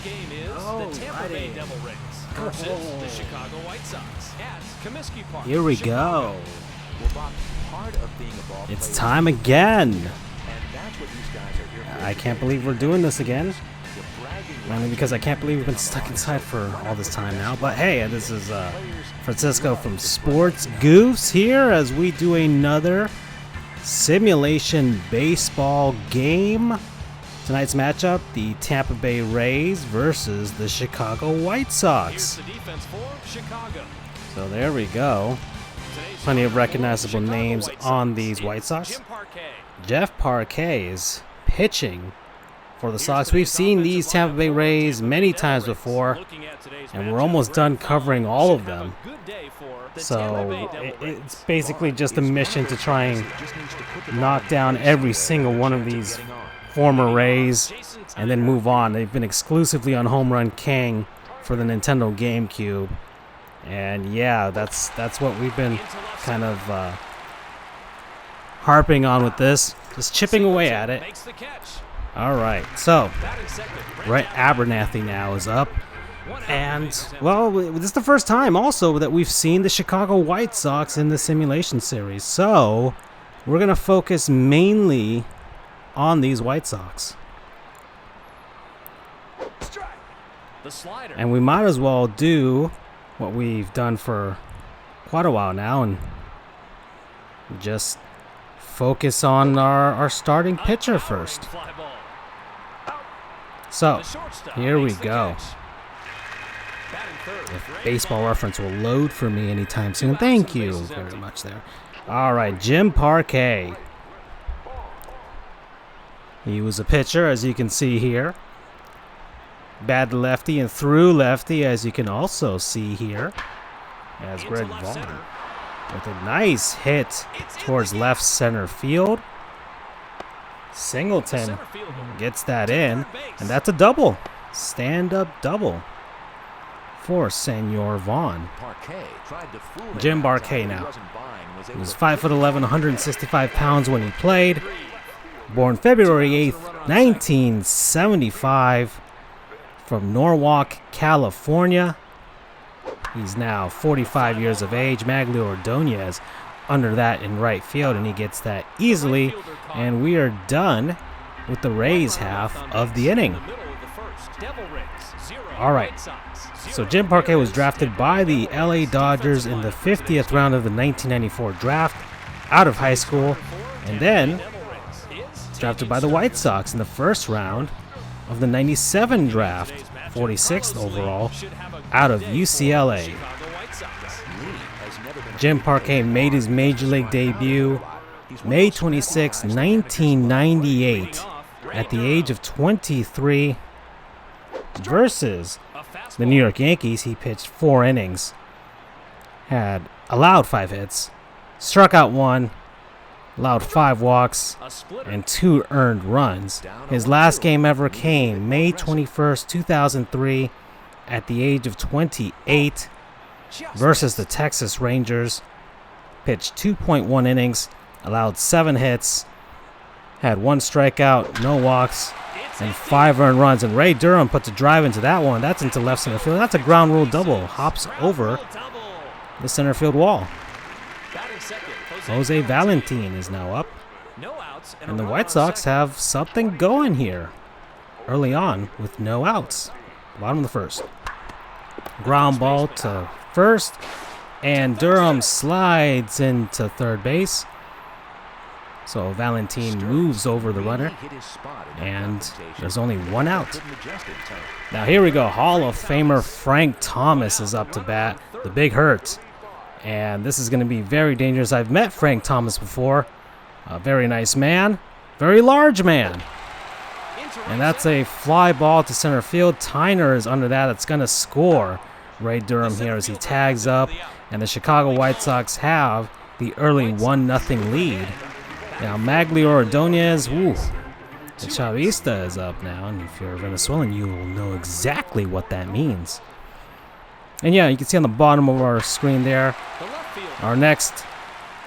game is the Tampa Bay Devil Rays versus the Chicago White Sox at Comiskey Park. Here we go. It's time again. I can't believe we're doing this again. Mainly because I can't believe we've been stuck inside for all this time now. But hey, this is Francisco from Sports Goofs here as we do another simulation baseball game. Tonight's matchup, the Tampa Bay Rays versus the Chicago White Sox. So there we go. Plenty of recognizable names on these White Sox. Jeff Parquet is pitching for the Sox. We've seen these Tampa Bay Rays many times before, and we're almost done covering all of them. So it's basically just a mission to try and knock down every single one of these former Rays and then move on. They've been exclusively on Home Run King for the Nintendo GameCube. And yeah, that's what we've been kind of harping on with this. Just chipping away at it. All right, so Brett Abernathy now is up. And, well, this is the first time also that we've seen the Chicago White Sox in the simulation series. So we're going to focus mainly on these White Sox. And we might as well do what we've done for quite a while now and just focus on our starting pitcher first. So, here we go. If Baseball Reference will load for me anytime soon. Thank you very much there. All right, Jim Parquet. He was a pitcher, as you can see here. Bad lefty and through lefty, as you can also see here. As Greg Vaughn with a nice hit towards left center field. Singleton gets that in, and that's a double. Stand-up double for Senor Vaughn. Jim Parquet now. He was 5'11", 165 pounds when he played. Born February 8th, 1975, from Norwalk, California. He's now 45 years of age. Maglio Ordonez under that in right field, and he gets that easily. And we are done with the Rays half of the inning. All right. So Jim Parquet was drafted by the LA Dodgers in the 50th round of the 1994 draft out of high school, and then drafted by the White Sox in the first round of the 97 draft, 46th overall, out of UCLA. Jim Parquet made his major league debut May 26, 1998, at the age of 23, versus the New York Yankees. He pitched 4 innings, had allowed 5 hits, struck out 1, allowed 5 walks, and 2 earned runs. His last game ever came May 21st, 2003, at the age of 28, versus the Texas Rangers. Pitched 2.1 innings, allowed 7 hits, had 1 strikeout, no walks, and 5 earned runs. And Ray Durham puts a drive into that one. That's into left center field. That's a ground rule double. Hops over the center field wall. Jose Valentin is now up. And the White Sox have something going here early on with no outs. Bottom of the first. Ground ball to first. And Durham slides into third base. So Valentin moves over the runner, and there's only 1 out. Now here we go. Hall of Famer Frank Thomas is up to bat, the Big Hurt. And this is going to be very dangerous. I've met Frank Thomas before. A very nice man, very large man. And that's a fly ball to center field. Tyner is under that. It's going to score Ray Durham here as he tags up. And the Chicago White Sox have the early 1-0 lead. Now Maglio Ordonez, the Chavista is up now, and if you're a Venezuelan, you will know exactly what that means. And yeah, you can see on the bottom of our screen there, our next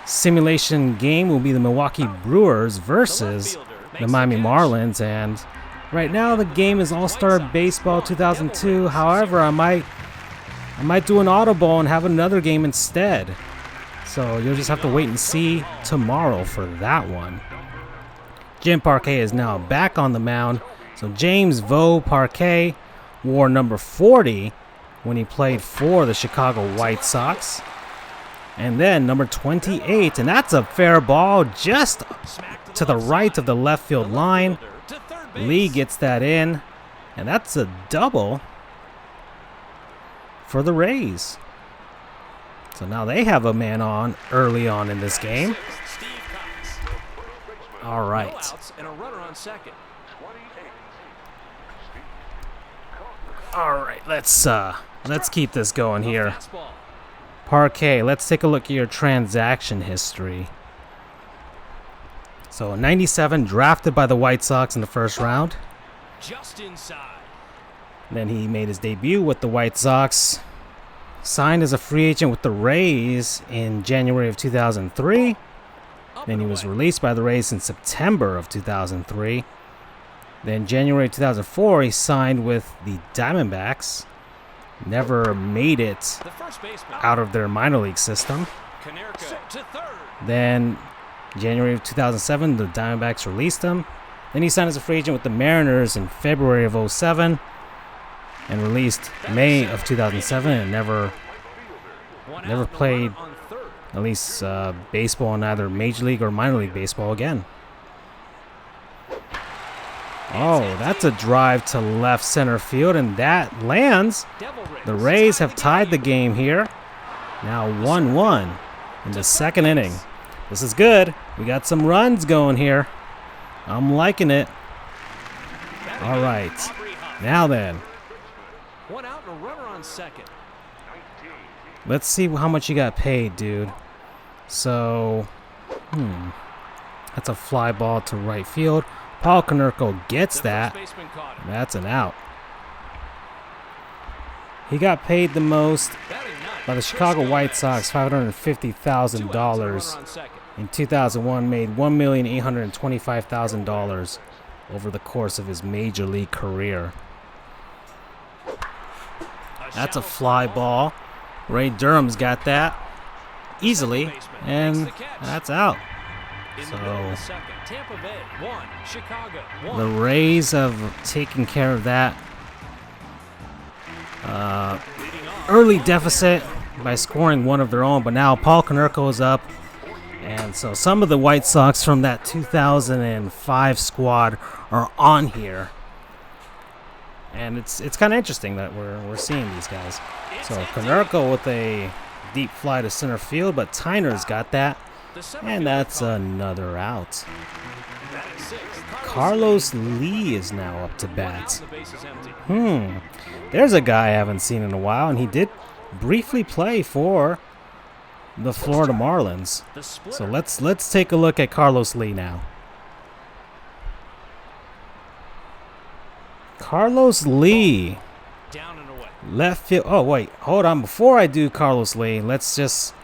simulation game will be the Milwaukee Brewers versus the Miami Marlins, and Right now, the game is All-Star Baseball 2002. However, I might do an audible and have another game instead. So you'll just have to wait and see tomorrow for that one. Jim Parquet is now back on the mound. So James Vo Parquet wore number 40 when he played for the Chicago White Sox. And then number 28, and that's a fair ball just to the right of the left field line. Lee gets that in, and that's a double for the Rays. So now they have a man on early on in this game. All right. All right, let's keep this going here. Parquet, let's take a look at your transaction history. So in '97, drafted by the White Sox in the first round. Just inside. Then he made his debut with the White Sox. Signed as a free agent with the Rays in January of 2003. Then he was released by the Rays in September of 2003. Then January 2004, he signed with the Diamondbacks. Never made it out of their minor league system. Then January of 2007, the Diamondbacks released him. Then he signed as a free agent with the Mariners in February of 2007 and released May of 2007 and never played at least baseball in either Major League or minor league baseball again. Oh, that's a drive to left center field, and that lands. The Rays have tied the game here. Now 1-1 in the second inning. This is good. We got some runs going here. I'm liking it. All right. Now then. One out and a runner on second. Let's see how much you got paid, dude. So, that's a fly ball to right field. Paul Konerko gets that. That's an out. He got paid the most by the Chicago White Sox, $550,000. In 2001, made $1,825,000 over the course of his major league career. That's a fly ball. Ray Durham's got that easily, and that's out. So the Rays have taken care of that early deficit by scoring one of their own, but now Paul Konerko is up, and so some of the White Sox from that 2005 squad are on here, and it's kind of interesting that we're seeing these guys. So Konerko with a deep fly to center field, but Tyner's got that. And that's another out. Carlos Lee is now up to bat. There's a guy I haven't seen in a while, and he did briefly play for the Florida Marlins. So let's take a look at Carlos Lee now. Carlos Lee. Left field. Oh, wait. Hold on. Before I do Carlos Lee, let's just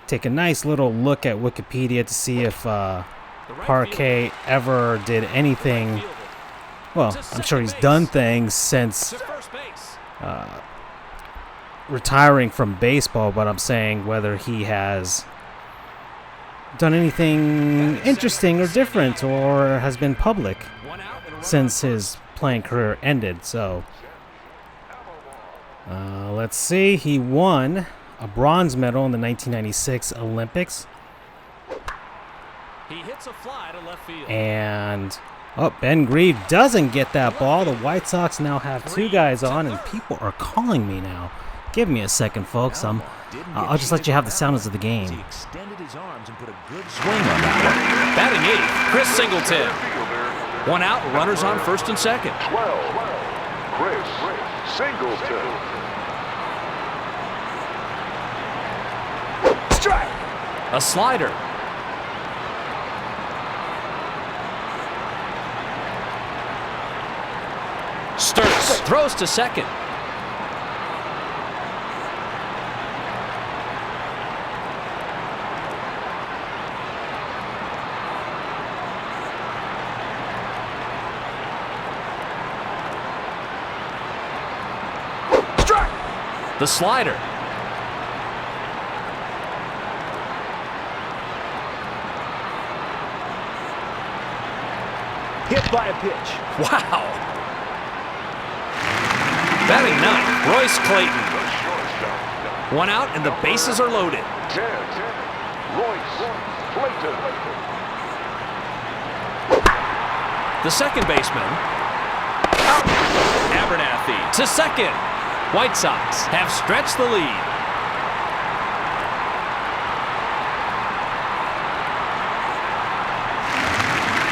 take a nice little look at Wikipedia to see if Parquet ever did anything. Well, I'm sure he's done things since retiring from baseball, but I'm saying whether he has done anything interesting or different or has been public since his playing career ended. So let's see. He won a bronze medal in the 1996 Olympics. He hits a fly to left field. And Ben Grieve doesn't get that ball. The White Sox now have two guys on, and people are calling me now. Give me a second, folks. I'll just let you have the sounds of the game. He extended his arms and put a good swing on that one. Batting eighth, Chris Singleton. One out, runners on first and second. 12, Chris Singleton. Strike. A slider. Sturts throws to second. The slider. Hit by a pitch. Wow. Batting ninth, Royce Clayton. One out and the bases are loaded. 10. Royce Clayton. The second baseman. Abernathy to second. White Sox have stretched the lead.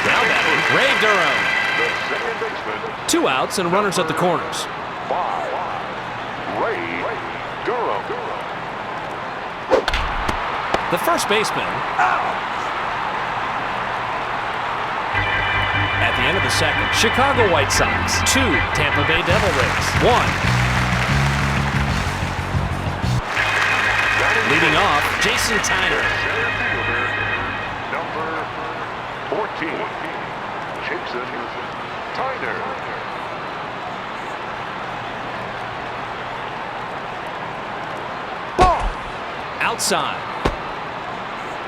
Now batting, Ray Durham. The second baseman. 2 outs and runners at the corners. 5. Ray Durham. The first baseman. At the end of the second, Chicago White Sox 2, Tampa Bay Devil Rays 1. Leading off, Jason Tyner. Center fielder, number 14, Jason Tyner. Ball. Outside.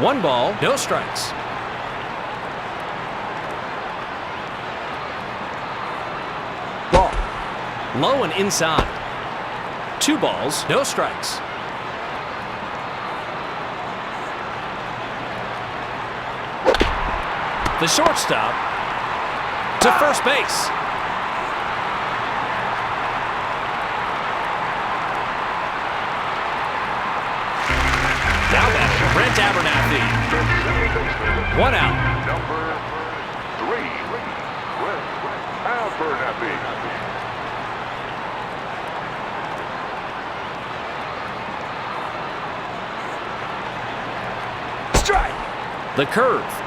1 ball, no strikes. Ball. Low and inside. 2 balls, no strikes. The shortstop to first base. Now batting, Brent Abernathy. 1 out. Number 3, Brent Abernathy. Strike. The curve.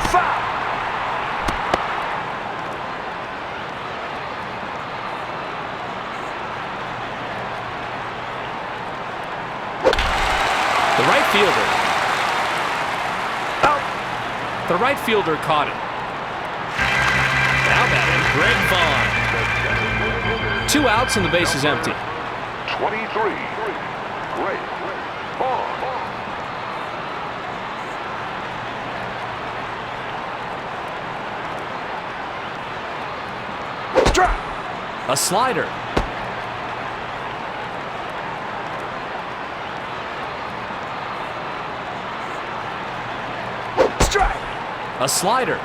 Foul. The right fielder. Out. The right fielder caught it. Now batting, Greg Vaughn. 2 outs and the base is empty. 23, Greg Vaughn. Strike. A slider. Strike. A slider.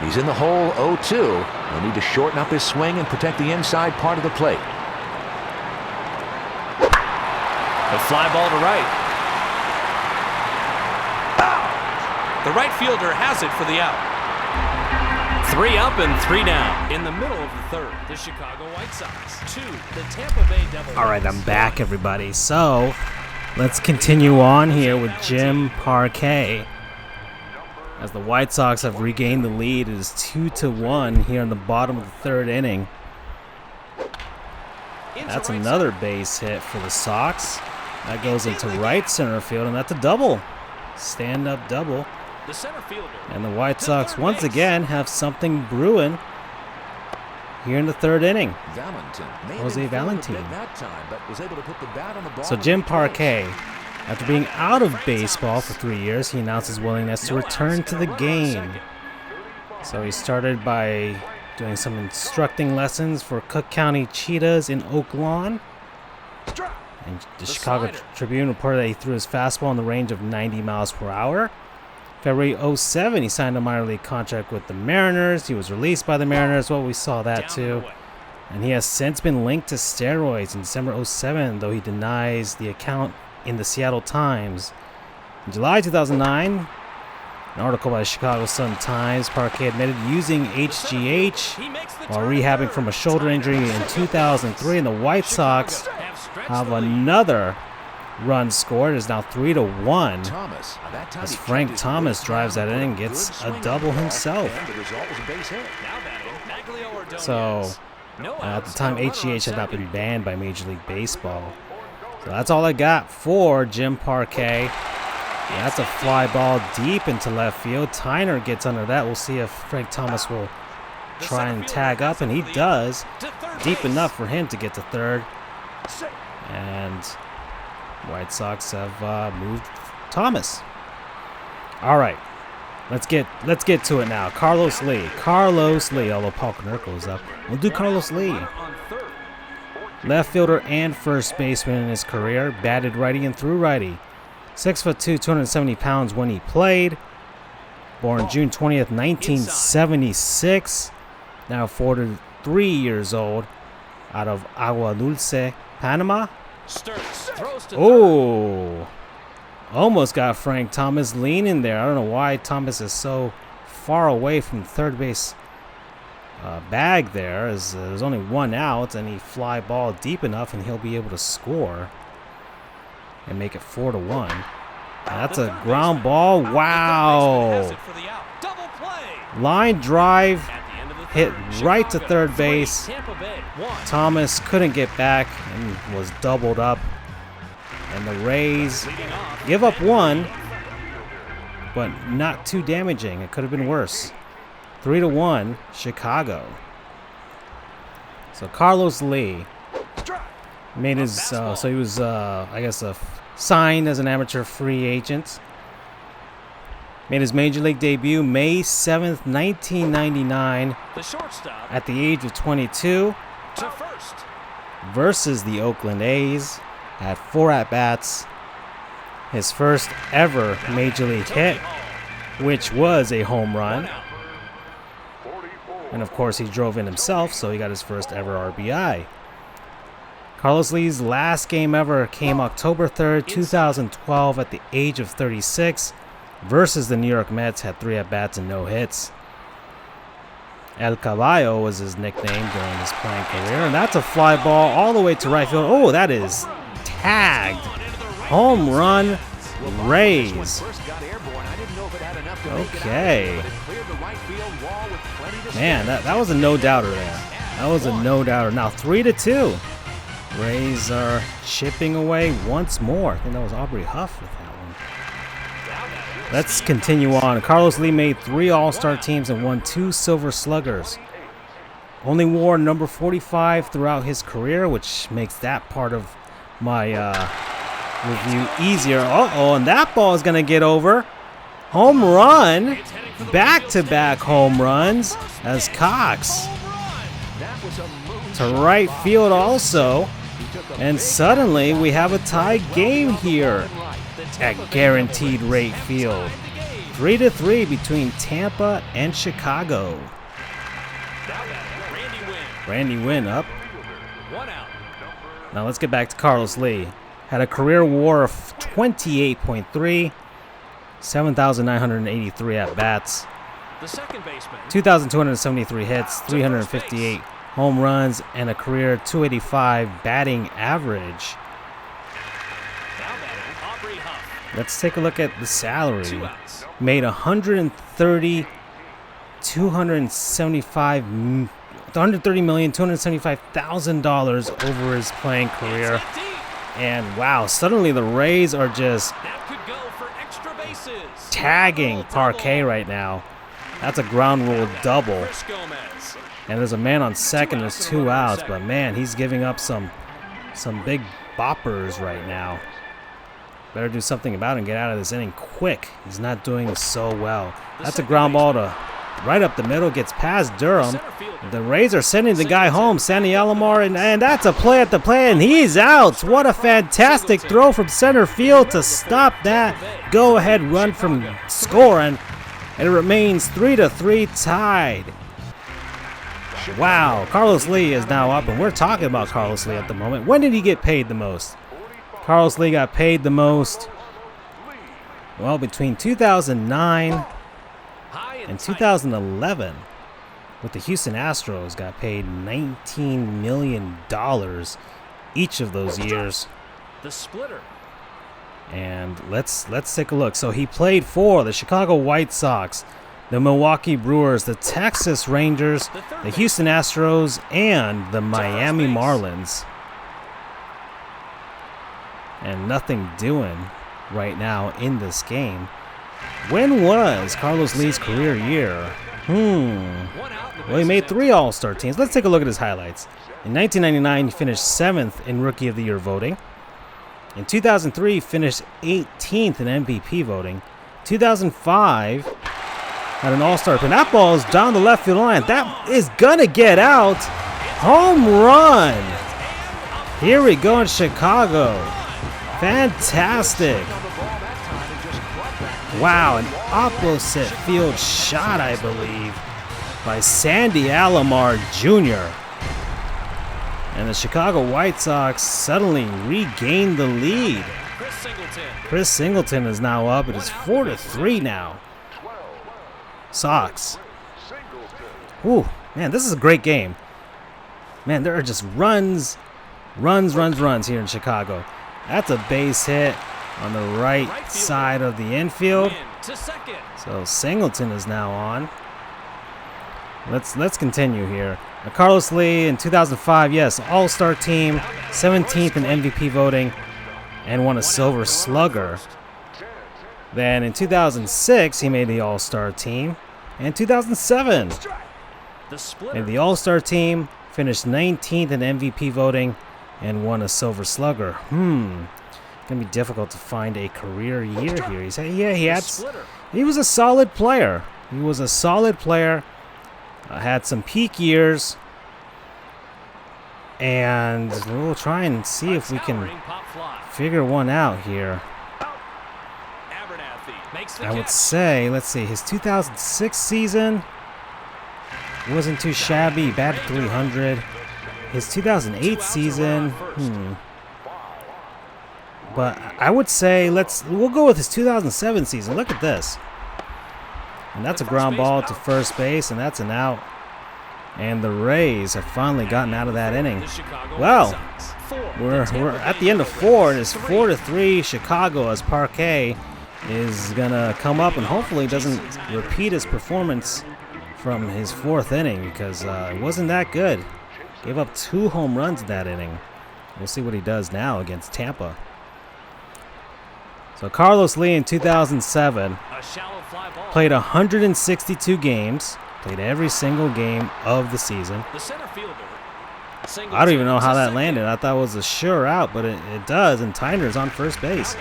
He's in the hole 0-2. He'll need to shorten up his swing and protect the inside part of the plate. A fly ball to right. The right fielder has it for the out. 3 up and 3 down. In the middle of the third, the Chicago White Sox 2, the Tampa Bay Devil Rays. All right, I'm back, everybody. So let's continue on here with Jim Parquet. As the White Sox have regained the lead, it is 2-1 here in the bottom of the third inning. That's another base hit for the Sox. That goes into right center field, and that's a double. Stand-up double. The center fielder. And the White Sox once again have something brewing here in the third inning. Jose Valentin. So Jim Parquet, after being out of baseball for 3 years, he announced his willingness to return to the game. So he started by doing some instructing lessons for Cook County Cheetahs in Oak Lawn. And the Chicago Tribune reported that he threw his fastball in the range of 90 miles per hour. February 07, he signed a minor league contract with the Mariners. He was released by the Mariners. Well, we saw that too. And he has since been linked to steroids in December 07, though he denies the account in the Seattle Times. In July 2009, an article by the Chicago Sun-Times, Parquet admitted using HGH while rehabbing from a shoulder injury in 2003, and the White Sox have another run scored. It is now 3-1 as Frank Thomas drives that in and gets a double himself. So at the time, HGH had not been banned by Major League Baseball. So that's all I got for Jim Parquet. That's a fly ball deep into left field. Tyner gets under that. We'll see if Frank Thomas will try and tag up, and he does. Deep enough for him to get to third. And White Sox have moved Thomas. All right, let's get to it now. Carlos Lee, although Paul Konerko is up. We'll do Carlos Lee. Left fielder and first baseman in his career. Batted righty and threw righty. 6'2", 270 pounds when he played. Born June 20th, 1976. Now 43 years old. Out of Agua Dulce, Panama. Oh, almost got Frank Thomas leaning there. I don't know why Thomas is so far away from third base bag there. As there's only one out, and he fly ball deep enough, and he'll be able to score and make it 4-1. That's a ground ball. Wow! Line drive hit right to third base. Thomas couldn't get back and was doubled up. And the Rays give up one, but not too damaging. It could have been worse. 3-1, Chicago. So Carlos Lee made his, so he was, I guess, signed as an amateur free agent. Made his major league debut May 7th, 1999, at the age of 22, versus the Oakland A's. Had 4 at-bats. His first ever major league hit, which was a home run. And of course, he drove in himself, so he got his first ever RBI. Carlos Lee's last game ever came October 3rd, 2012, at the age of 36, versus the New York Mets. Had 3 at-bats and no hits. El Caballo was his nickname during his playing career. And that's a fly ball all the way to right field. Oh, that is tagged. Home run, Rays. Okay. Man, that was a no-doubter there. That was a no-doubter. Now 3-2. Rays are chipping away once more. I think that was Aubrey Huff with that one. Let's continue on. Carlos Lee made 3 All-Star teams and won 2 Silver Sluggers. Only wore number 45 throughout his career, which makes that part of my review easier. Uh-oh, and that ball is going to get over. Home run. Back-to-back home runs as Cox to right field also. And suddenly we have a tied game here at Guaranteed Rate Field. 3-3 between Tampa and Chicago. Randy Wynn up. Now let's get back to Carlos Lee. Had a career WAR of 28.3, 7,983 at-bats, 2,273 hits, 358 home runs, and a career 285 batting average. Let's take a look at the salary. Made $130,275,000 over his playing career. And wow, suddenly the Rays are just tagging Parquet right now. That's a ground rule double. And there's a man on second, there's 2 outs, but man, he's giving up some big boppers right now. Better do something about it and get out of this inning quick. He's not doing so well. That's a ground ball to right up the middle, gets past Durham. The Rays are sending the guy home, Sandy Alomar, and that's a play at the plate, and he's out. What a fantastic throw from center field to stop that go-ahead run from scoring. And it remains 3-3 tied. Wow, Carlos Lee is now up, and we're talking about Carlos Lee at the moment. When did he get paid the most? Carlos Lee got paid the most, well, between 2009 and 2011. With the Houston Astros, got paid $19 million each of those years. The splitter. And let's take a look. So he played for the Chicago White Sox, the Milwaukee Brewers, the Texas Rangers, the Houston Astros, and the Miami Marlins. and nothing doing right now in this game. When was Carlos Lee's career year? Well, he made 3 All-Star teams. Let's take a look at his highlights. In 1999, he finished 7th in Rookie of the Year voting. In 2003, he finished 18th in MVP voting. 2005, had an All-Star pin. That ball is down the left field line. That is going to get out. Home run. Here we go in Chicago. Fantastic. Wow, an opposite field shot, I believe, by Sandy Alomar Jr. And the Chicago White Sox suddenly regained the lead. Chris Singleton is now up. It is 4-3 now. Sox. Ooh, man, this is a great game. Man, there are just runs here in Chicago. That's a base hit on the right side of the infield. So Singleton is now on. Let's continue here. Carlos Lee in 2005, yes, All-Star team, 17th in MVP voting, and won a Silver Slugger. Then in 2006, he made the All-Star team. And 2007, made the All-Star team, finished 19th in MVP voting, and won a Silver Slugger. Gonna be difficult to find a career year here. He was a solid player. Had some peak years, and we'll try and see if we can figure one out here. I would say, let's see, his 2006 season wasn't too shabby. He batted 300. His 2008 season, but I would say we'll go with his 2007 season. Look at this. And that's a ground ball to first base, and that's an out. And the Rays have finally gotten out of that inning. Well, we're at the end of 4, and it's 4-3 Chicago, as Parquet is gonna come up and hopefully doesn't repeat his performance from his 4th inning, because it wasn't that good. Gave up 2 home runs in that inning. We'll see what he does now against Tampa. So Carlos Lee in 2007 played 162 games, played every single game of the season. I don't even know how that landed. I thought it was a sure out, but it does, and Tyner's on first base.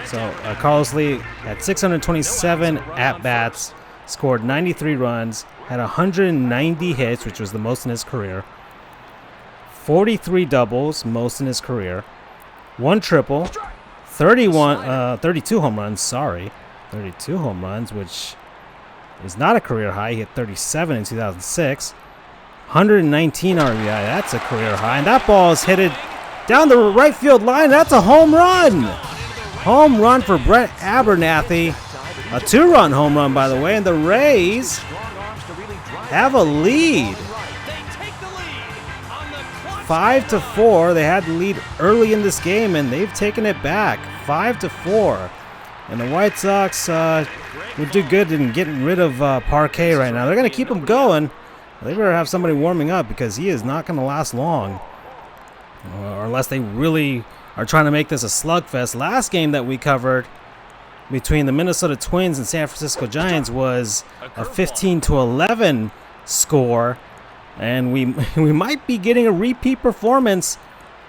So Carlos Lee had 627 at-bats, scored 93 runs, had 190 hits, which was the most in his career, 43 doubles, most in his career, 1 triple, 32 home runs, 32 home runs, which is not a career high. He hit 37 in 2006. 119 RBI, that's a career high. And that ball is hit down the right field line. That's a home run. Home run for Brett Abernathy. A 2-run home run, by the way. And the Rays have a lead. 5-4. They had the lead early in this game, and they've taken it back. 5-4. And the White Sox would do good in getting rid of Parquet right now. They're going to keep him going. They better have somebody warming up, because he is not going to last long. Or unless they really are trying to make this a slugfest. Last game that we covered between the Minnesota Twins and San Francisco Giants was a 15-11 score. And we might be getting a repeat performance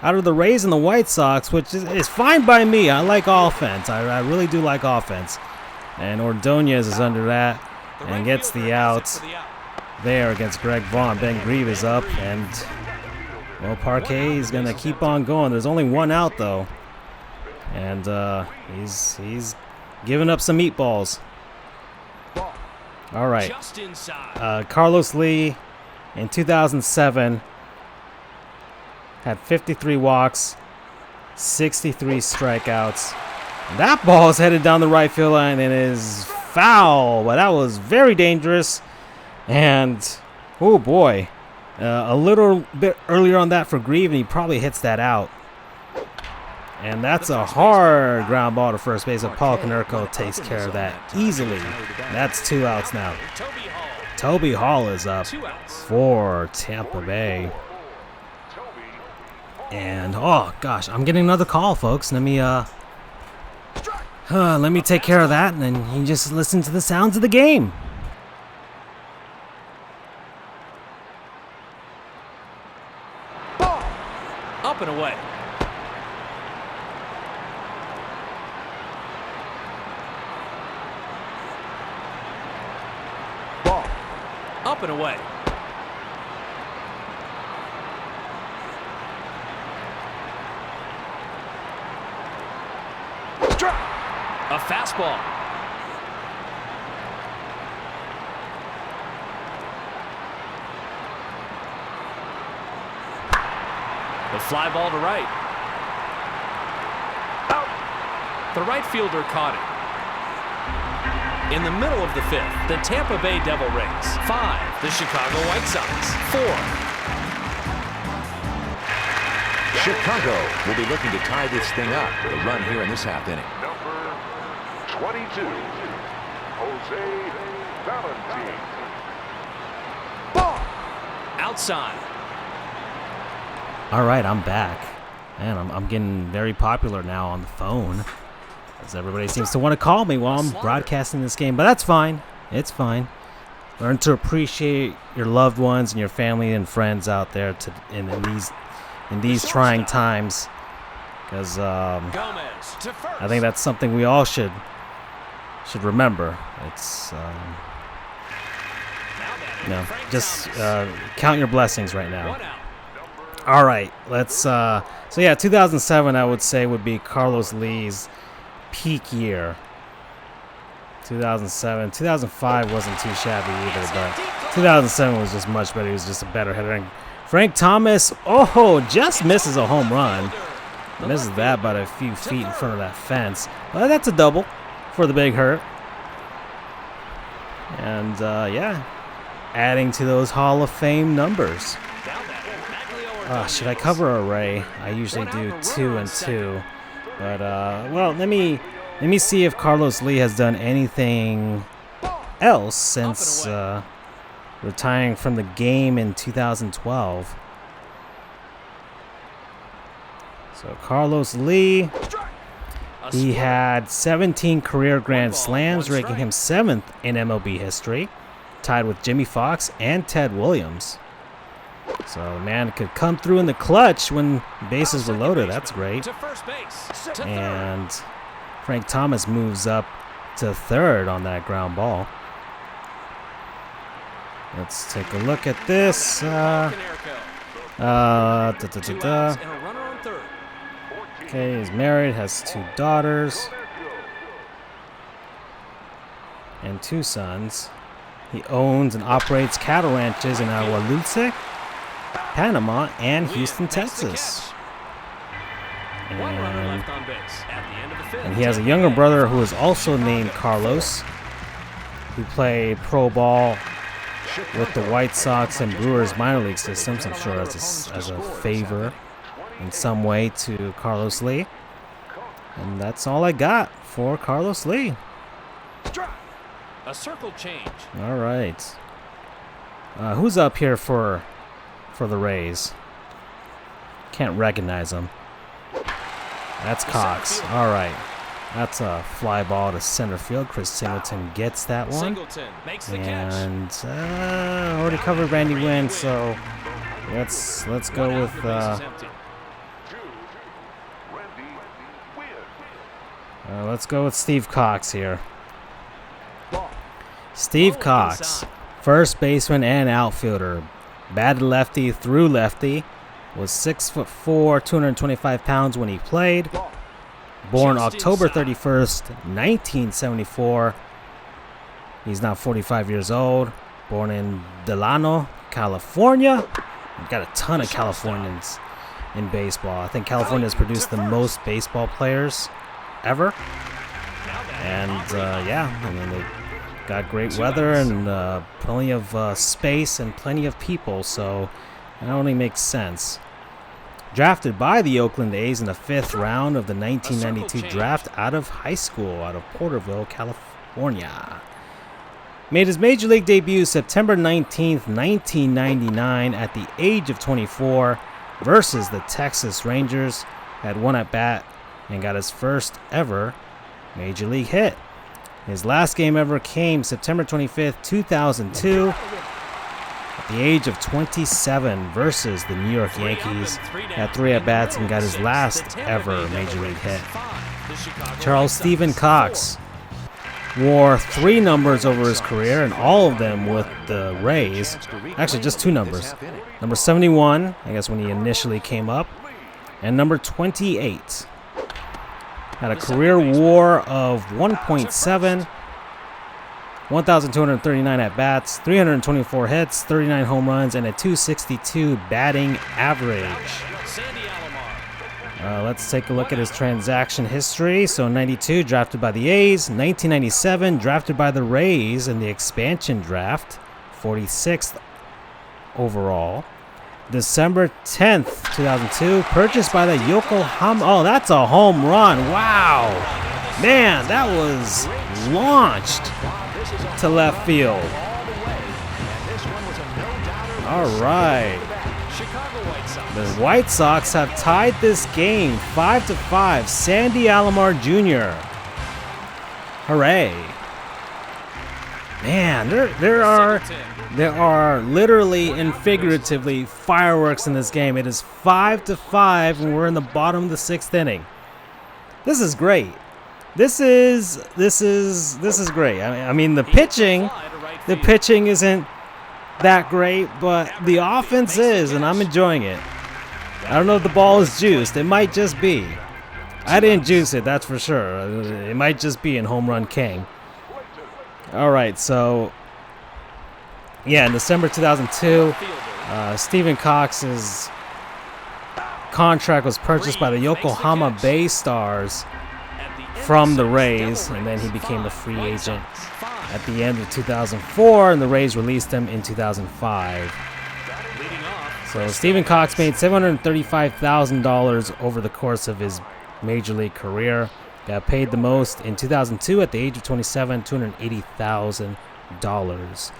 out of the Rays and the White Sox, which is fine by me. I like offense. I really do like offense. And Ordonez is under that and gets the outs there against Greg Vaughn. Ben Grieve is up, and, well, Parquet is going to keep on going. There's only 1 out, though. And he's giving up some meatballs. All right. Carlos Lee in 2007 had 53 walks, 63 strikeouts. And that ball is headed down the right field line and is foul, but that was very dangerous. And, oh boy, a little bit earlier on that for Grieve, and he probably hits that out. And that's a hard ground ball to first base, and Paul Konerko takes care of that easily. That's 2 outs now. Toby Hall is up for Tampa Bay. And oh gosh, I'm getting another call, folks. Let me take care of that, and then you just listen to the sounds of the game. Up and away. Ball. Up and away. Strike. A fastball. The fly ball to right. Out. The right fielder caught it. In the middle of the fifth, the Tampa Bay Devil Rays. 5, the Chicago White Sox. 4. Chicago will be looking to tie this thing up with a run here in this half inning. Number 22, Jose Valentine. Ball. Outside. All right, I'm back. Man, I'm getting very popular now on the phone, as everybody seems to want to call me while I'm broadcasting this game. But that's fine. It's fine. Learn to appreciate your loved ones and your family and friends out there in these trying times, because I think that's something we all should remember. It's just count your blessings right now. All right, let's so yeah, 2007 I would say would be Carlos Lee's peak year. 2007, 2005 wasn't too shabby either, but 2007 was just much better. He was just a better hitter. And Frank Thomas, just misses a home run. Misses that by a few feet in front of that fence, but that's a double for the Big Hurt. And yeah, adding to those Hall of Fame numbers. Should I cover array? I usually do 2 and 2, but well, let me see if Carlos Lee has done anything else since retiring from the game in 2012. So Carlos Lee, he had 17 career Grand Slams, ranking him 7th in MLB history, tied with Jimmy Foxx and Ted Williams. So the man could come through in the clutch when bases were loaded. That's great. And Frank Thomas moves up to third on that ground ball. Let's take a look at this. Okay, he's married, has 2 daughters and 2 sons. He owns and operates cattle ranches in Agualuce, Panama, and Houston, Texas. And he has a younger brother who is also named Carlos, who played pro ball with the White Sox and Brewers minor league systems, I'm sure as a favor in some way to Carlos Lee. And that's all I got for Carlos Lee. A circle change. All right. Who's up here for the Rays? Can't recognize him. That's Cox. All right. That's a fly ball to center field. Chris Singleton gets that one. And already covered Randy Wynn, so let's go with let's go with Steve Cox here. Steve Cox, first baseman and outfielder, batted lefty through lefty, was 6'4", 225 pounds when he played. Born October 31st, 1974. He's now 45 years old. Born in Delano, California. We've got a ton of Californians in baseball. I think California has produced the most baseball players ever. And yeah, I mean, they've got great weather and plenty of space and plenty of people, so it only makes sense. Drafted by the Oakland A's in the 5th round of the 1992 draft out of high school, out of Porterville, California. Made his major league debut September 19th, 1999 at the age of 24 versus the Texas Rangers. Had one at bat and got his first ever Major League hit. His last game ever came September 25th, 2002, at the age of 27 versus the New York Yankees. Had 3 at-bats and got his last ever Major League hit. Charles Stephen Cox wore 3 numbers over his career, and all of them with the Rays. Actually, just 2 numbers. Number 71, I guess when he initially came up, and number 28. Had a career WAR of 1.7, 1,239 at-bats, 324 hits, 39 home runs, and a 262 batting average. Let's take a look at his transaction history. So 92, drafted by the A's. 1997, drafted by the Rays in the expansion draft, 46th overall. December 10th, 2002, purchased by the Yokohama. Oh, that's a home run. Wow. Man, that was launched to left field. All right. The White Sox have tied this game 5-5. Sandy Alomar Jr. Hooray. Man, there are literally and figuratively fireworks in this game. It is 5-5 and we're in the bottom of the 6th inning. This is great. This is great. I mean the pitching isn't that great, but the offense is, and I'm enjoying it. I don't know if the ball is juiced. It might just be. I didn't juice it, that's for sure. It might just be in Home Run King. All right, so yeah, in December 2002, Stephen Cox's contract was purchased by the Yokohama Bay Stars from the Rays, and then he became a free agent at the end of 2004, and the Rays released him in 2005. So Stephen Cox made $735,000 over the course of his Major League career. Got paid the most in 2002 at the age of 27, $280,000.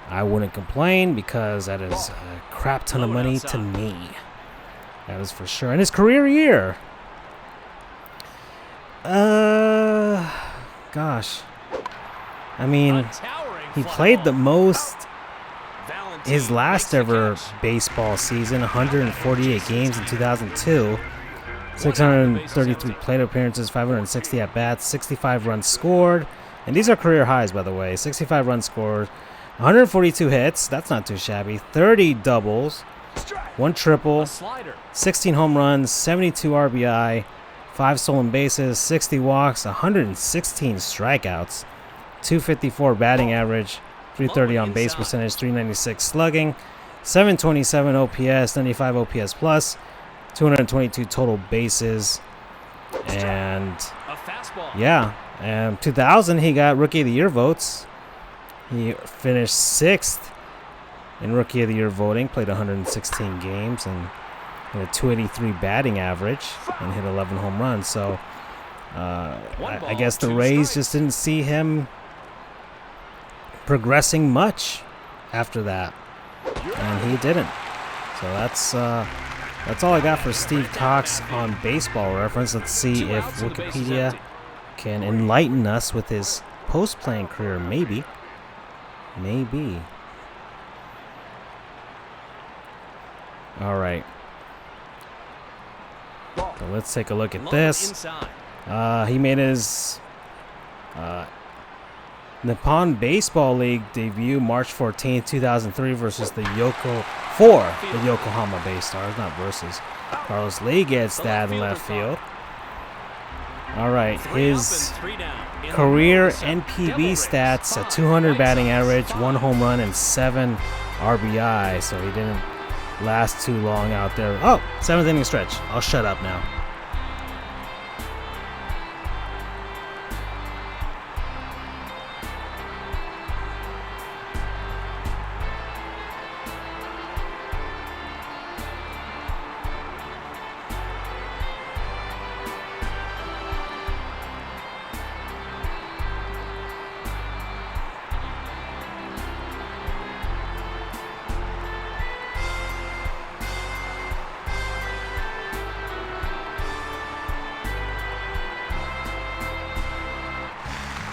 I wouldn't complain because that is a crap ton of money to me. That is for sure. And his career year. Gosh. I mean, he played the most his last ever baseball season, 148 games in 2002. 633 plate appearances, 560 at-bats, 65 runs scored. And these are career highs, by the way. 65 runs scored, 142 hits. That's not too shabby. 30 doubles, 1 triple, 16 home runs, 72 RBI, 5 stolen bases, 60 walks, 116 strikeouts, 254 batting average, 330 on base percentage, 396 slugging, 727 OPS, 95 OPS plus, 222 total bases, and yeah, 2000 he got Rookie of the Year votes. He finished 6th in Rookie of the Year voting, played 116 games, and had a 283 batting average, and hit 11 home runs. So I guess the Rays just didn't see him progressing much after that, and he didn't. So that's all I got for Steve Cox on Baseball Reference. Let's see if Wikipedia can enlighten us with his post-playing career. Maybe. All right. So let's take a look at this. He made his Nippon Baseball League debut March 14th, 2003 versus the Yokohama Bay Stars, not versus. Carlos Lee gets that in left field. All right, his career NPB stats, a 200 batting average, 1 home run, and 7 RBI, so he didn't last too long out there. Oh, 7th inning stretch. I'll shut up now.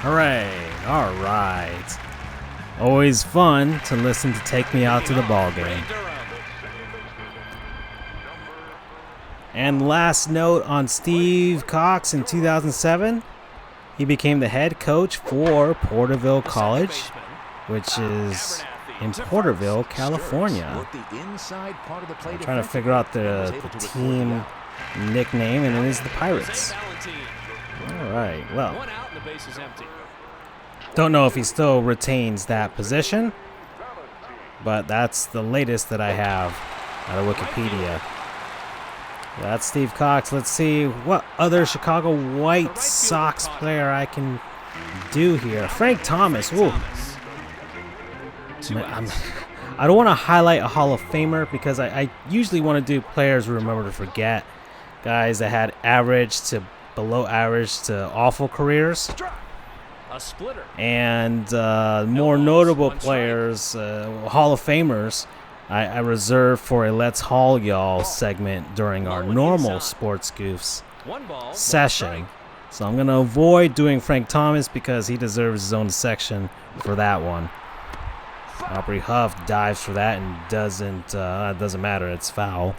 Hooray. All right. Always fun to listen to Take Me Out to the Ball Game. And last note on Steve Cox in 2007, he became the head coach for Porterville College, which is in Porterville, California. I'm trying to figure out the team nickname, and it is the Pirates. All right, well, don't know if he still retains that position, but that's the latest that I have out of Wikipedia. That's Steve Cox. Let's see what other Chicago White Sox player I can do here. Frank Thomas. Ooh. I don't want to highlight a Hall of Famer because I usually want to do players we remember to forget. Guys that had average to below average to awful careers. And more notable players, Hall of Famers, I reserve for a Let's Haul Y'all segment during our normal Sports Goofs session. So I'm going to avoid doing Frank Thomas because he deserves his own section for that one. Aubrey Huff dives for that and doesn't matter. It's foul.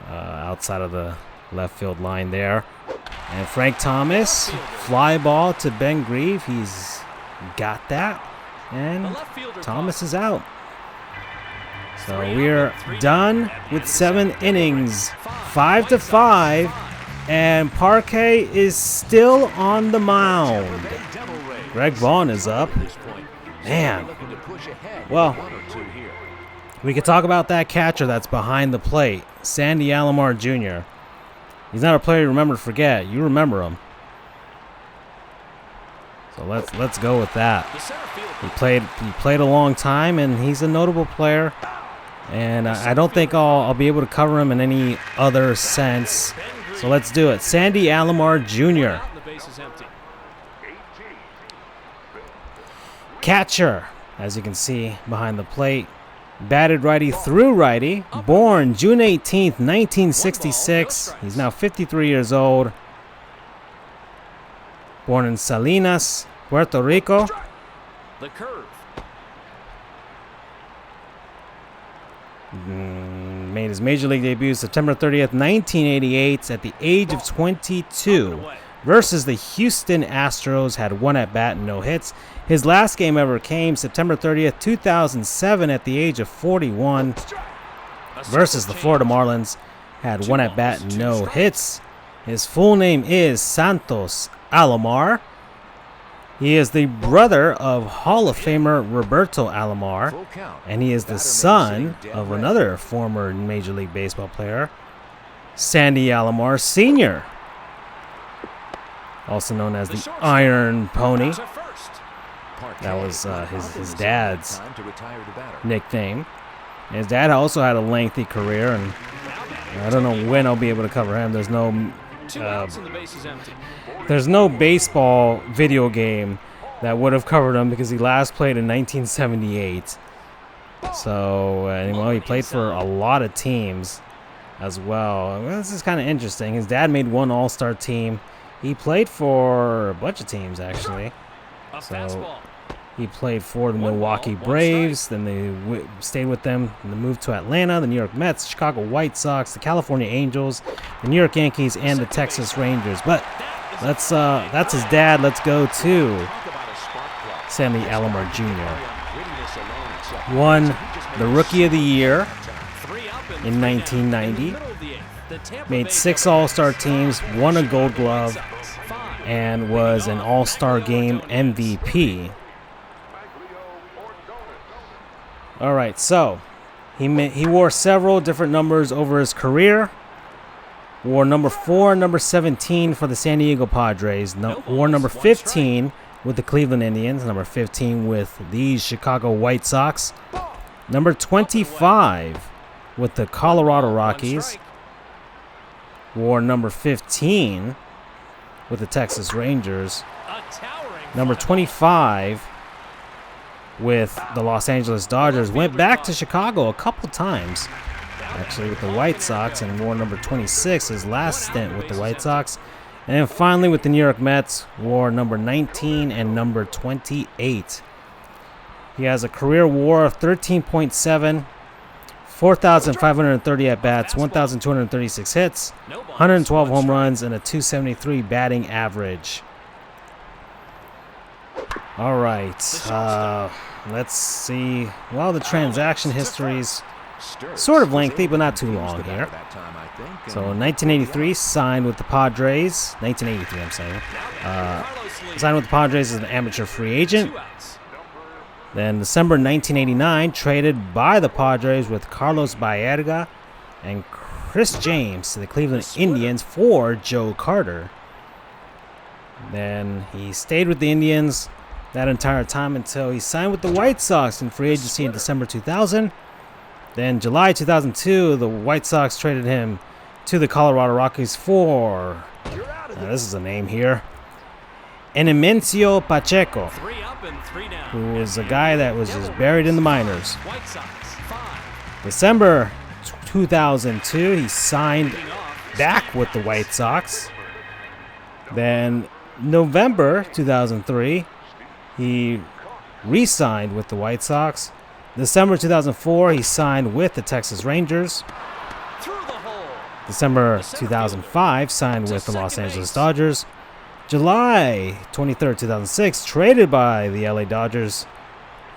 Outside of the left field line there. And Frank Thomas, fly ball to Ben Grieve. He's got that. And Thomas is out. So we're done with 7 innings, 5-5, and Parquet is still on the mound. Greg Vaughn is up. Man. Well, we could talk about that catcher that's behind the plate, Sandy Alomar Jr. He's not a player you remember to forget. You remember him. So let's go with that. He played a long time, and he's a notable player. And I don't think I'll be able to cover him in any other sense. So let's do it. Sandy Alomar Jr. Catcher, as you can see behind the plate. Batted righty through righty. Born June 18th, 1966. He's now 53 years old. Born in Salinas, Puerto Rico. The curve. Made his major league debut September 30th, 1988 at the age of 22 versus the Houston Astros. Had 1 at-bat and no hits. His last game ever came September 30th, 2007 at the age of 41 versus the Florida Marlins. Had 1 at-bat and no hits. His full name is Santos Alomar. He is the brother of Hall of Famer Roberto Alomar, and he is the son of another former Major League Baseball player, Sandy Alomar Sr., also known as the Iron Pony. That was his dad's nickname. His dad also had a lengthy career, and I don't know when I'll be able to cover him. There's no baseball video game that would have covered him because he last played in 1978. So, he played for a lot of teams as well. This is kind of interesting. His dad made 1 all-star team. He played for a bunch of teams, actually. So, he played for the Milwaukee Braves. Then they stayed with them. And they moved to Atlanta, the New York Mets, Chicago White Sox, the California Angels, the New York Yankees, and the Texas Rangers. But that's his dad. Let's go to Sandy Alomar Jr. Won the Rookie of the Year in 1990. Made 6 All-Star teams, won a Gold Glove, and was an All-Star Game MVP. All right, so he wore several different numbers over his career. Wore number 4, number 17 for the San Diego Padres. Wore number 15 with the Cleveland Indians. Number 15 with the Chicago White Sox. Number 25 with the Colorado Rockies. Wore number 15 with the Texas Rangers. Number 25 with the Los Angeles Dodgers. Went back to Chicago a couple times, actually, with the White Sox, and wore number 26 his last stint with the White Sox. And finally, with the New York Mets, wore number 19 and number 28. He has a career WAR of 13.7, 4,530 at-bats, 1,236 hits, 112 home runs, and a 273 batting average. All right, let's see. Well, the transaction history's sort of lengthy, but not too long here. So, in 1983, signed with the Padres. 1983, I'm saying. Signed with the Padres as an amateur free agent. Then, December 1989, traded by the Padres with Carlos Baerga and Chris James to the Cleveland Indians for Joe Carter. Then, he stayed with the Indians that entire time until he signed with the White Sox in free agency in December 2000. Then July 2002, the White Sox traded him to the Colorado Rockies for, this is a name here, Enemencio Pacheco, who was a guy that was just buried in the minors. December 2002, he signed back with the White Sox. Then November 2003, he re-signed with the White Sox. December 2004, he signed with the Texas Rangers. December 2005, signed with the Los Angeles Dodgers. July 23rd, 2006, traded by the LA Dodgers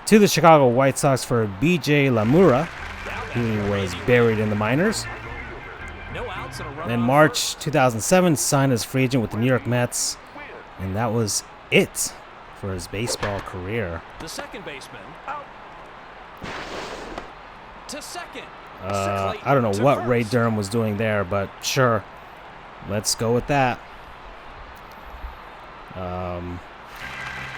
to the Chicago White Sox for B.J. Lamura, who was buried in the minors. Then March 2007, signed as free agent with the New York Mets. And that was it for his baseball career. The second baseman out. To second. I don't know what Ray Durham was doing there, but sure. Let's go with that.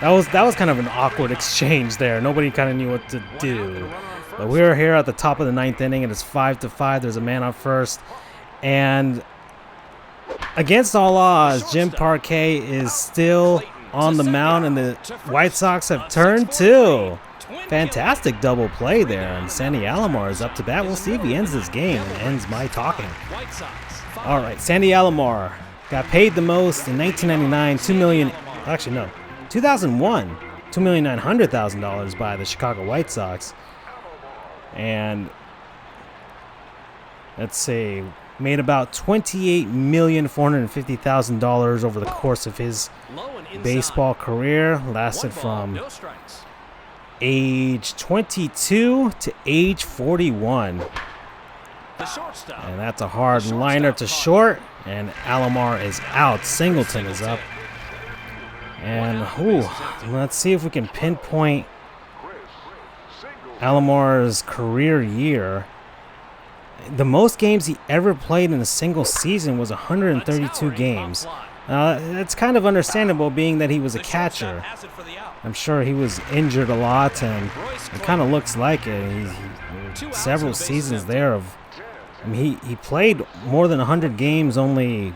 That was kind of an awkward exchange there. Nobody kind of knew what to do. But we're here at the top of the ninth inning, and it's 5-5. There's a man on first. And against all odds, Jim Parquet is still on the mound, and the White Sox have turned two. Fantastic double play there, and Sandy Alomar is up to bat. We'll see if he ends this game and ends my talking. All right, Sandy Alomar got paid the most in 1999, $2001, $2,900,000 by the Chicago White Sox. And let's see, made about $28,450,000 over the course of his baseball career. Lasted from age 22 to age 41. And that's a hard liner to short, and Alomar is out. Singleton is up. And let's see if we can pinpoint Alomar's career year. The most games he ever played in a single season was 132 games. That's kind of understandable, being that he was a catcher. I'm sure he was injured a lot, and it kind of looks like it. Several seasons there of, he played more than 100 games only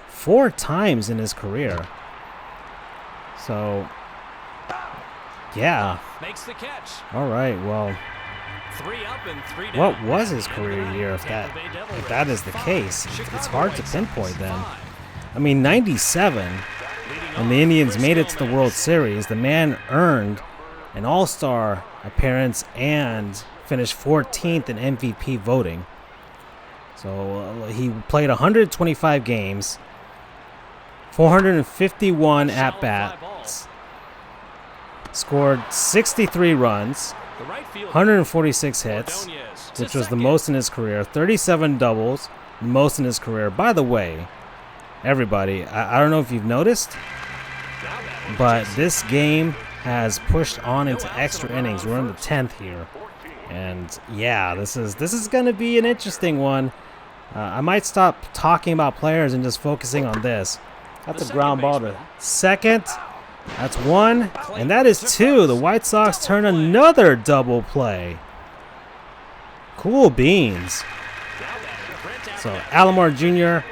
4 times in his career. So, yeah. Makes the catch. All right, well, what was his career year if that is the case? It's hard to pinpoint then. 97, when the Indians made it to the World Series, the man earned an All-Star appearance and finished 14th in MVP voting. So he played 125 games, 451 at-bats, scored 63 runs, 146 hits, which was the most in his career, 37 doubles, the most in his career. By the way, everybody, I don't know if you've noticed, but this game has pushed on into extra innings. We're in the 10th here. And yeah, this is going to be an interesting one. I might stop talking about players and just focusing on this. That's a ground ball to second. That's 1, and that is 2. The White Sox turn another double play. Cool beans. So Alomar Jr.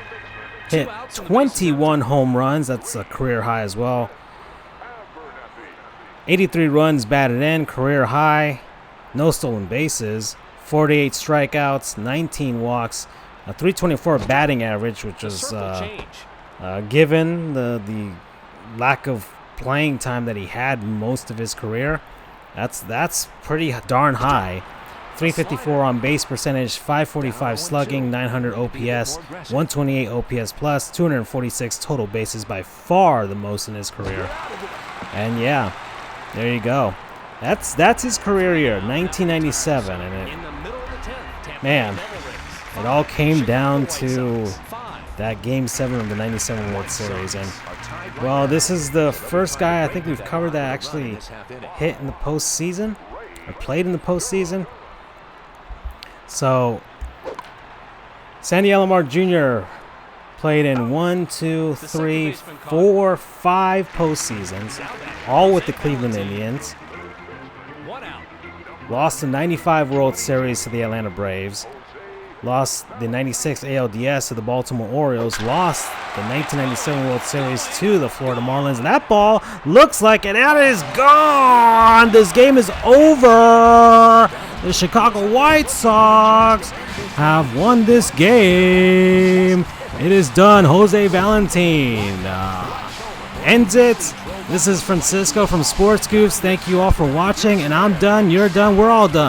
hit 21 home runs. That's a career high as well. 83 runs batted in, career high. No stolen bases. 48 strikeouts, 19 walks, a 324 batting average, which was Given the lack of playing time that he had most of his career, that's pretty darn high. 354 on base percentage, 545 slugging, 900 OPS, 128 OPS plus, 246 total bases, by far the most in his career. And yeah, there you go. That's his career year, 1997, and man, it all came down to that Game 7 of the 97 World Series. And well, this is the first guy I think we've covered that actually hit in the postseason or played in the postseason. So, Sandy Alomar Jr. played in 1, 2, 3, 4, 5 postseasons, all with the Cleveland Indians. Lost the 95 World Series to the Atlanta Braves. Lost the 96 ALDS to the Baltimore Orioles. Lost the 1997 World Series to the Florida Marlins. And that ball looks like it is gone. This game is over. The Chicago White Sox have won this game. It is done. Jose Valentin ends it. This is Francisco from Sports Goofs. Thank you all for watching. And I'm done. You're done. We're all done.